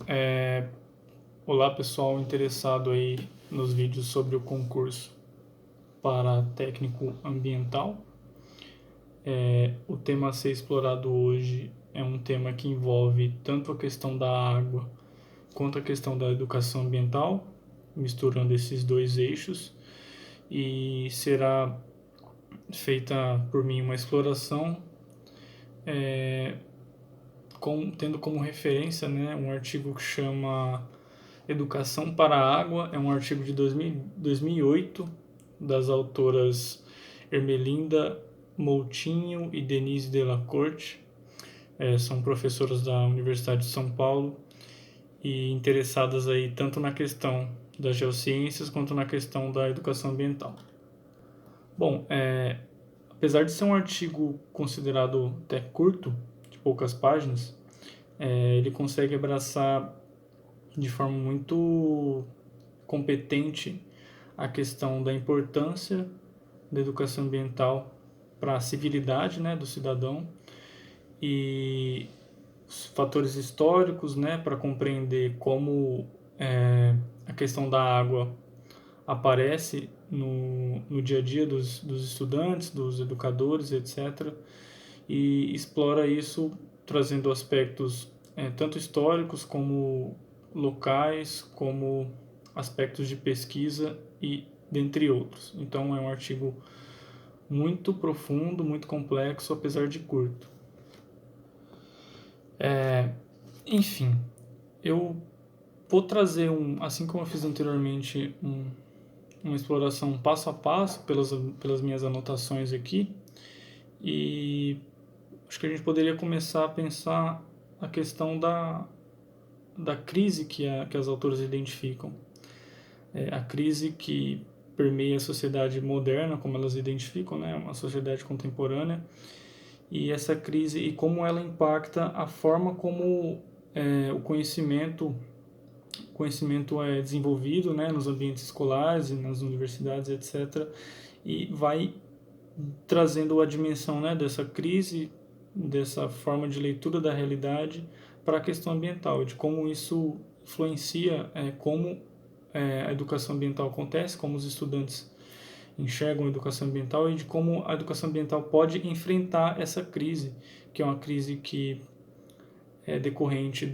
é, olá pessoal interessado aí nos vídeos sobre o concurso para técnico ambiental. O tema a ser explorado hoje é um tema que envolve tanto a questão da água quanto a questão da educação ambiental, misturando esses dois eixos, e será feita por mim uma exploração tendo como referência, né, um artigo que chama Educação para a Água, é um artigo de 2008, das autoras Ermelinda Moutinho e Denise Delacorte. São professoras da Universidade de São Paulo e interessadas aí tanto na questão das geociências quanto na questão da educação ambiental. Bom, apesar de ser um artigo considerado até curto, de poucas páginas, ele consegue abraçar de forma muito competente a questão da importância da educação ambiental para a civilidade, né, do cidadão, e os fatores históricos, né, para compreender como a questão da água aparece no dia a dia dos estudantes, dos educadores, etc. E explora isso trazendo aspectos tanto históricos como locais, como aspectos de pesquisa e dentre outros. Então é um artigo muito profundo, muito complexo, apesar de curto. Enfim, eu vou trazer assim como eu fiz anteriormente, uma exploração passo a passo pelas minhas anotações aqui, e acho que a gente poderia começar a pensar a questão da crise que as autoras identificam. A crise que permeia a sociedade moderna, como elas identificam, né, uma sociedade contemporânea, e essa crise e como ela impacta a forma como o conhecimento é desenvolvido, né, nos ambientes escolares e nas universidades, etc. E vai trazendo a dimensão, né, dessa crise, dessa forma de leitura da realidade para a questão ambiental, de como isso influencia como a educação ambiental acontece, como os estudantes enxergam a educação ambiental e de como a educação ambiental pode enfrentar essa crise, que é uma crise que é decorrente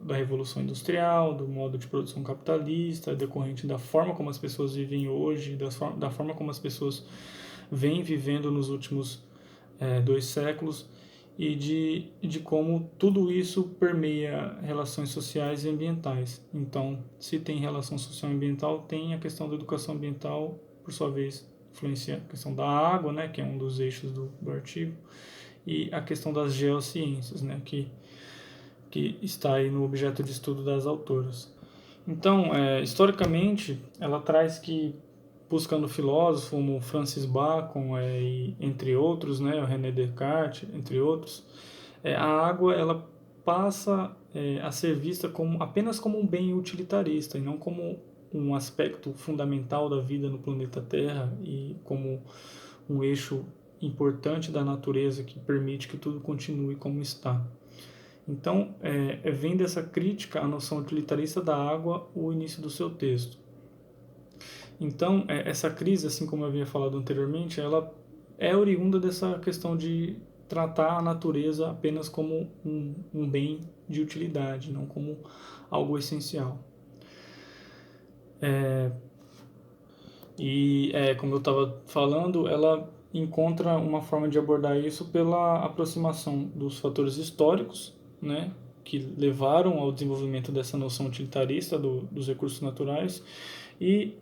da Revolução Industrial, do modo de produção capitalista, é decorrente da forma como as pessoas vivem hoje, da forma como as pessoas vêm vivendo nos últimos 2 séculos, e de como tudo isso permeia relações sociais e ambientais. Então, se tem relação social e ambiental, tem a questão da educação ambiental, por sua vez, influencia a questão da água, né, que é um dos eixos do artigo, e a questão das geociências, né, que está aí no objeto de estudo das autoras. Então, historicamente, ela traz que, buscando filósofos como Francis Bacon, e, entre outros, né, o René Descartes, entre outros, a água ela passa a ser vista apenas como um bem utilitarista e não como um aspecto fundamental da vida no planeta Terra e como um eixo importante da natureza que permite que tudo continue como está. Então, vem dessa crítica à noção utilitarista da água o início do seu texto. Então, essa crise, assim como eu havia falado anteriormente, ela é oriunda dessa questão de tratar a natureza apenas como um bem de utilidade, não como algo essencial. Como eu estava falando, ela encontra uma forma de abordar isso pela aproximação dos fatores históricos, né, que levaram ao desenvolvimento dessa noção utilitarista dos recursos naturais e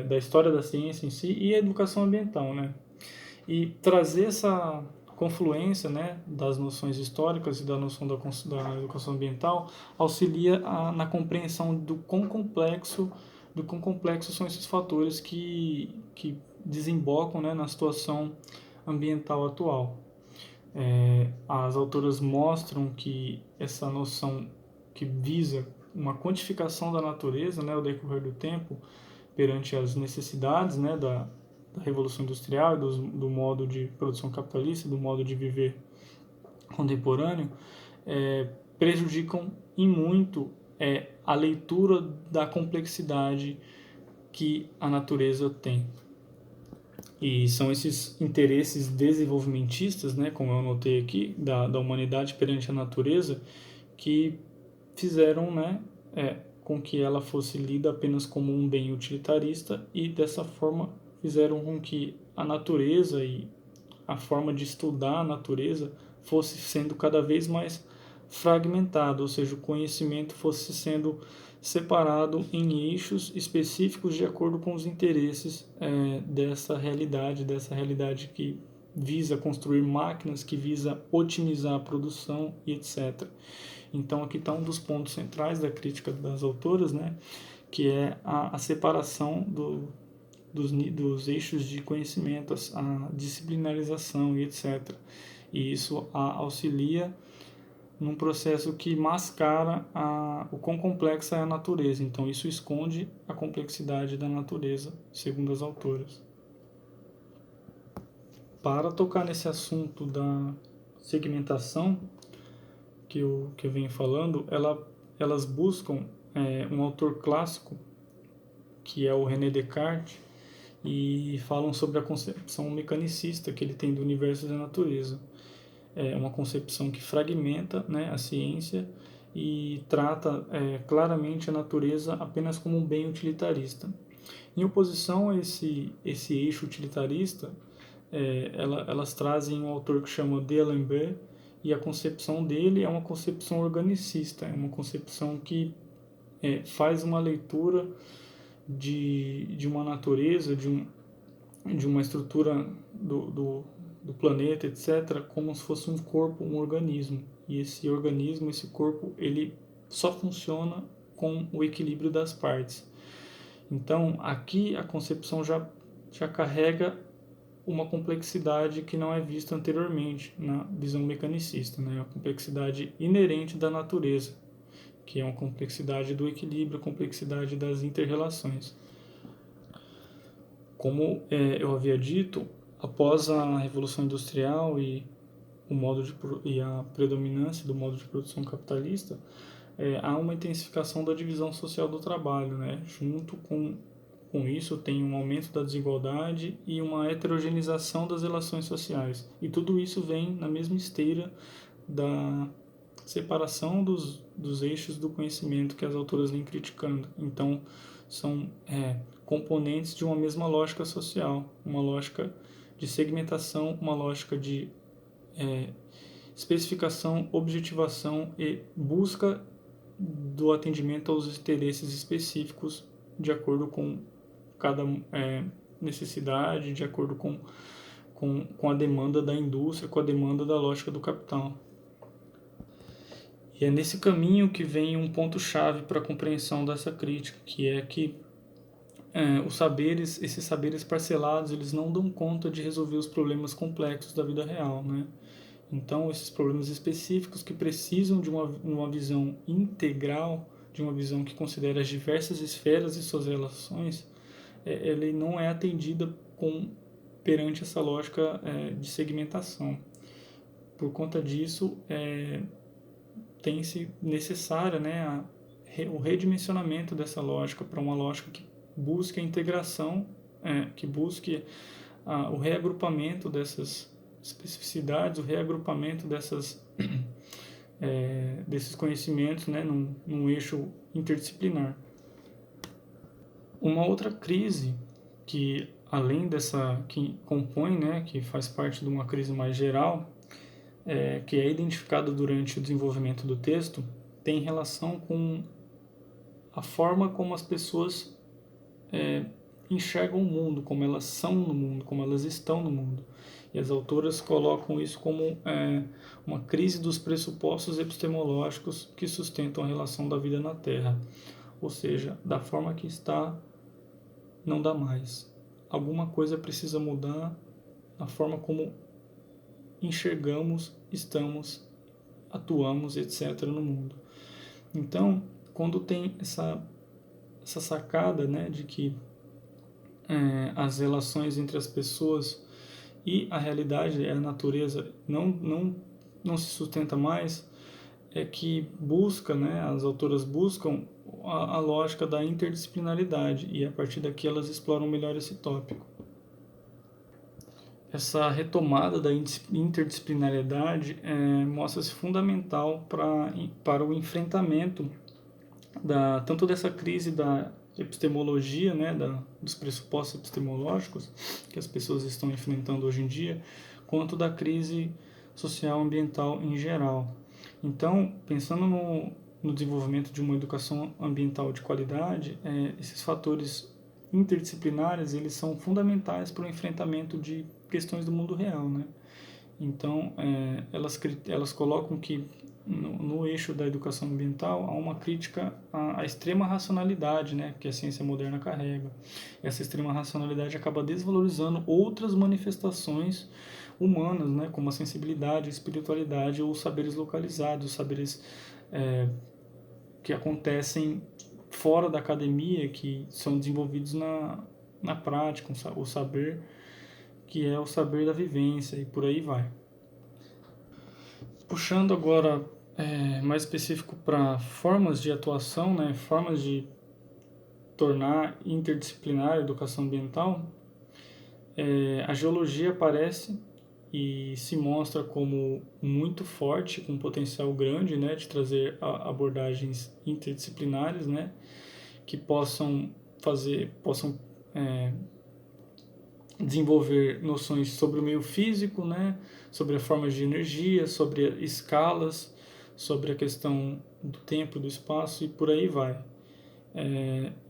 da história da ciência em si e a educação ambiental, né, e trazer essa confluência, né, das noções históricas e da noção da educação ambiental auxilia na compreensão do quão complexos são esses fatores que desembocam, né, na situação ambiental atual. As autoras mostram que essa noção que visa uma quantificação da natureza, né, ao decorrer do tempo, perante as necessidades, né, da Revolução Industrial, do modo de produção capitalista, do modo de viver contemporâneo, prejudicam em muito a leitura da complexidade que a natureza tem. E são esses interesses desenvolvimentistas, né, como eu anotei aqui, da humanidade perante a natureza, que fizeram, né, com que ela fosse lida apenas como um bem utilitarista e, dessa forma, fizeram com que a natureza e a forma de estudar a natureza fosse sendo cada vez mais fragmentado, ou seja, o conhecimento fosse sendo separado em eixos específicos de acordo com os interesses dessa realidade que visa construir máquinas, que visa otimizar a produção e etc. Então aqui está um dos pontos centrais da crítica das autoras, né, que é a separação dos eixos de conhecimento, a disciplinarização e etc. E isso auxilia num processo que mascara o quão complexa é a natureza. Então isso esconde a complexidade da natureza, segundo as autoras. Para tocar nesse assunto da segmentação que eu venho falando, elas buscam um autor clássico, que é o René Descartes, e falam sobre a concepção mecanicista que ele tem do universo e da natureza. É uma concepção que fragmenta, né, a ciência e trata claramente a natureza apenas como um bem utilitarista. Em oposição a esse eixo utilitarista, elas trazem um autor que chama D'Alembert, e a concepção dele é uma concepção organicista, é uma concepção que faz uma leitura de uma natureza, de uma estrutura do planeta, etc., como se fosse um corpo, um organismo. E esse organismo, esse corpo, ele só funciona com o equilíbrio das partes. Então, aqui a concepção já carrega uma complexidade que não é vista anteriormente na visão mecanicista, né? A complexidade inerente da natureza, que é uma complexidade do equilíbrio, a complexidade das inter-relações. Como eu havia dito, após a Revolução Industrial e a predominância do modo de produção capitalista, há uma intensificação da divisão social do trabalho, né? Junto com isso tem um aumento da desigualdade e uma heterogenização das relações sociais. E tudo isso vem na mesma esteira da separação dos eixos do conhecimento que as autoras vêm criticando. Então, são componentes de uma mesma lógica social, uma lógica de segmentação, uma lógica de especificação, objetivação e busca do atendimento aos interesses específicos de acordo com cada necessidade, de acordo com a demanda da indústria, com a demanda da lógica do capital. E é nesse caminho que vem um ponto-chave para a compreensão dessa crítica, que é que esses saberes parcelados, eles não dão conta de resolver os problemas complexos da vida real, né? Então, esses problemas específicos que precisam de uma visão integral, de uma visão que considera as diversas esferas e suas relações, ele não é atendida perante essa lógica de segmentação. Por conta disso, tem-se necessária, né, o redimensionamento dessa lógica para uma lógica que busque a integração, que busque o reagrupamento dessas especificidades, o reagrupamento desses conhecimentos, né, num eixo interdisciplinar. Uma outra crise que, além dessa, que compõe, né, que faz parte de uma crise mais geral, que é identificada durante o desenvolvimento do texto, tem relação com a forma como as pessoas enxergam o mundo, como elas são no mundo, como elas estão no mundo. E as autoras colocam isso como uma crise dos pressupostos epistemológicos que sustentam a relação da vida na Terra. Ou seja, da forma que está, não dá mais. Alguma coisa precisa mudar na forma como enxergamos, estamos, atuamos, etc. no mundo. Então, quando tem essa sacada, né, de que as relações entre as pessoas e a realidade, a natureza, não se sustenta mais, é que busca, né, as autoras buscam a lógica da interdisciplinaridade e a partir daqui elas exploram melhor esse tópico. Essa retomada da interdisciplinariedade mostra-se fundamental para o enfrentamento tanto dessa crise da epistemologia, né, dos pressupostos epistemológicos que as pessoas estão enfrentando hoje em dia, quanto da crise social ambiental em geral. Então, pensando no desenvolvimento de uma educação ambiental de qualidade, esses fatores interdisciplinares eles são fundamentais para o enfrentamento de questões do mundo real, né? Então, elas colocam que no eixo da educação ambiental há uma crítica à extrema racionalidade, né, que a ciência moderna carrega. Essa extrema racionalidade acaba desvalorizando outras manifestações humanas, né, como a sensibilidade, a espiritualidade ou os saberes localizados, os saberes que acontecem fora da academia, que são desenvolvidos na prática, o saber que é o saber da vivência e por aí vai. Puxando agora mais específico para formas de atuação, né, formas de tornar interdisciplinar a educação ambiental, a geologia aparece e se mostra como muito forte, com um potencial grande, né, de trazer abordagens interdisciplinares, né, que possam desenvolver noções sobre o meio físico, né, sobre as formas de energia, sobre escalas, sobre a questão do tempo, do espaço e por aí vai.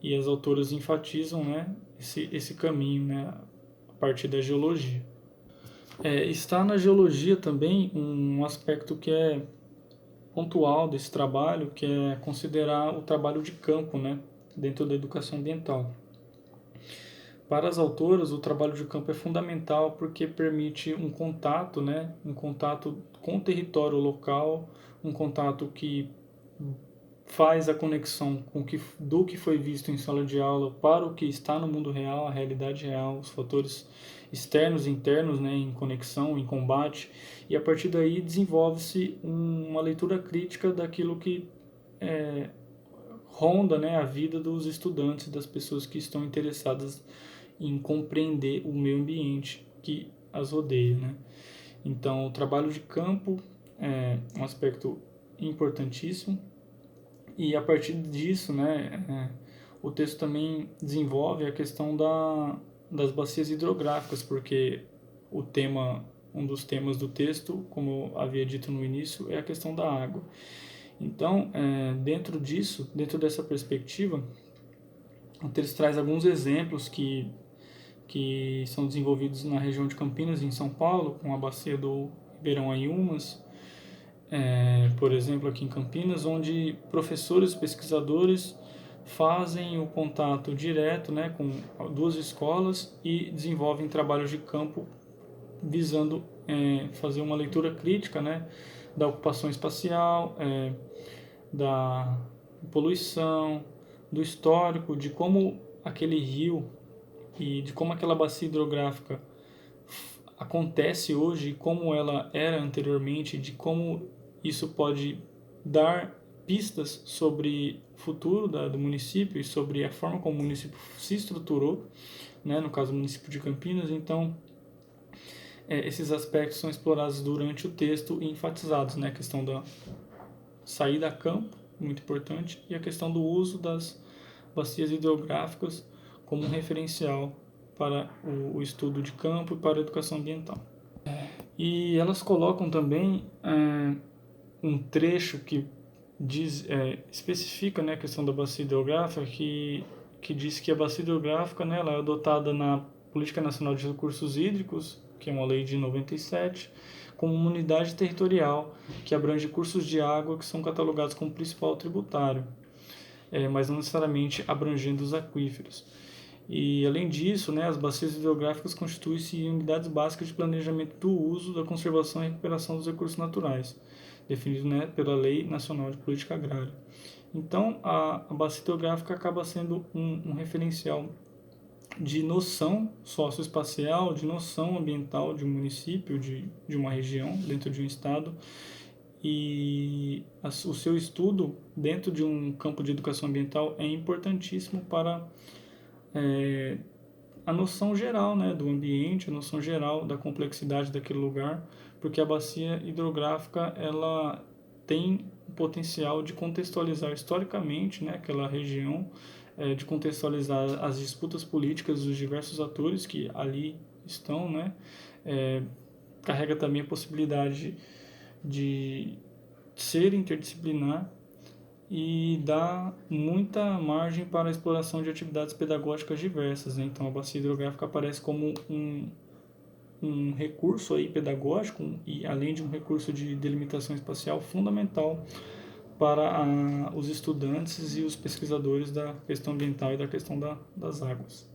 E as autoras enfatizam, né, esse caminho, né, a partir da geologia. Está na geologia também um aspecto que é pontual desse trabalho, que é considerar o trabalho de campo, né, dentro da educação ambiental. Para as autoras, o trabalho de campo é fundamental porque permite um contato, né, um contato com o território local, um contato que faz a conexão do que foi visto em sala de aula para o que está no mundo real, a realidade real, os fatores externos e internos, né, em conexão, em combate, e a partir daí desenvolve-se uma leitura crítica daquilo que ronda, né, a vida dos estudantes, das pessoas que estão interessadas em compreender o meio ambiente que as rodeia, né? Então, o trabalho de campo é um aspecto importantíssimo e a partir disso, né, o texto também desenvolve a questão das bacias hidrográficas, porque um dos temas do texto, como eu havia dito no início, é a questão da água. Então, dentro dessa perspectiva, o texto traz alguns exemplos que são desenvolvidos na região de Campinas, em São Paulo, com a bacia do Ribeirão Ayumas, por exemplo, aqui em Campinas, onde professores, pesquisadores fazem o contato direto, né, com duas escolas e desenvolvem trabalhos de campo visando fazer uma leitura crítica, né, da ocupação espacial, da poluição, do histórico, de como aquele rio e de como aquela bacia hidrográfica acontece hoje, como ela era anteriormente, de como isso pode dar pistas sobre o futuro do município e sobre a forma como o município se estruturou, né, no caso do município de Campinas. Então, esses aspectos são explorados durante o texto e enfatizados, né, a questão da saída a campo, muito importante, e a questão do uso das bacias hidrográficas como um referencial para o estudo de campo e para a educação ambiental. E elas colocam também um trecho que especifica, né, a questão da bacia hidrográfica, que diz que a bacia hidrográfica, né, ela é adotada na Política Nacional de Recursos Hídricos, que é uma lei de 97, como uma unidade territorial que abrange cursos de água que são catalogados como principal tributário, mas não necessariamente abrangendo os aquíferos. E, além disso, né, as bacias hidrográficas constituem-se unidades básicas de planejamento do uso, da conservação e recuperação dos recursos naturais, definido, né, pela Lei Nacional de Política Agrária. Então, a bacia hidrográfica acaba sendo um referencial de noção socioespacial, de noção ambiental de um município, de uma região, dentro de um estado, e o seu estudo dentro de um campo de educação ambiental é importantíssimo para a noção geral, né, do ambiente, a noção geral da complexidade daquele lugar, porque a bacia hidrográfica ela tem o potencial de contextualizar historicamente, né, aquela região, de contextualizar as disputas políticas dos diversos atores que ali estão, né, carrega também a possibilidade de ser interdisciplinar e dá muita margem para a exploração de atividades pedagógicas diversas, né? Então, a bacia hidrográfica aparece como um recurso aí pedagógico e além de um recurso de delimitação espacial fundamental para os estudantes e os pesquisadores da questão ambiental e da questão das águas.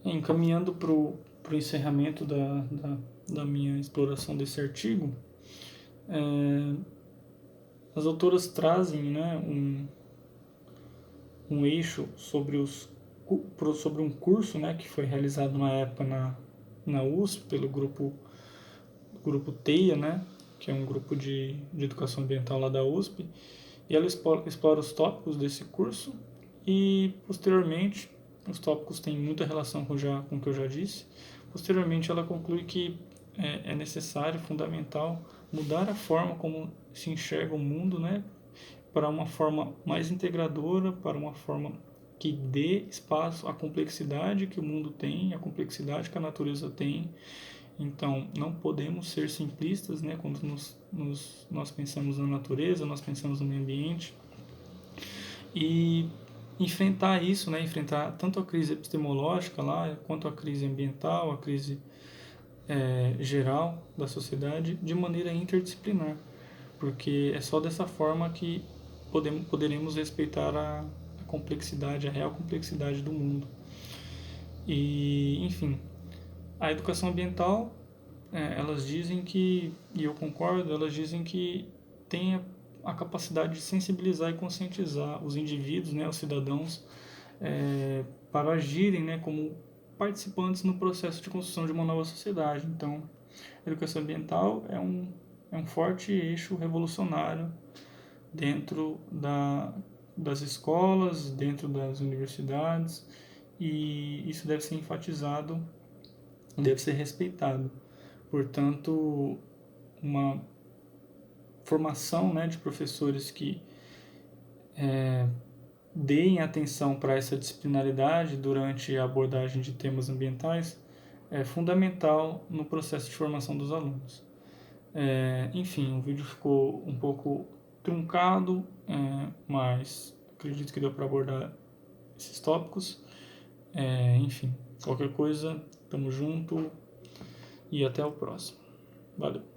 Encaminhando para o encerramento da minha exploração desse artigo, as autoras trazem, né, um eixo sobre um curso, né, que foi realizado na época na USP pelo grupo TEIA, né, que é um grupo de educação ambiental lá da USP, e ela explora os tópicos desse curso e, posteriormente, os tópicos têm muita relação com o que eu já disse. Posteriormente, ela conclui que é necessário, fundamental, mudar a forma como se enxerga o mundo, né, para uma forma mais integradora, para uma forma que dê espaço à complexidade que o mundo tem, à complexidade que a natureza tem. Então, não podemos ser simplistas, né, quando nós pensamos na natureza, nós pensamos no meio ambiente. E enfrentar isso, né, enfrentar tanto a crise epistemológica lá, quanto a crise ambiental, a crise geral da sociedade, de maneira interdisciplinar, porque é só dessa forma que poderemos respeitar a complexidade, a real complexidade do mundo. E, enfim, a educação ambiental, elas dizem que, e eu concordo, elas dizem que tem a capacidade de sensibilizar e conscientizar os indivíduos, né, os cidadãos, para agirem, né, como participantes no processo de construção de uma nova sociedade. Então, a educação ambiental é um forte eixo revolucionário dentro das escolas, dentro das universidades, e isso deve ser enfatizado, deve ser respeitado. Portanto, uma formação, né, de professores que deem atenção para essa disciplinaridade durante a abordagem de temas ambientais é fundamental no processo de formação dos alunos. Enfim, o vídeo ficou um pouco truncado, mas acredito que deu para abordar esses tópicos. Enfim, qualquer coisa, tamo junto e até o próximo. Valeu!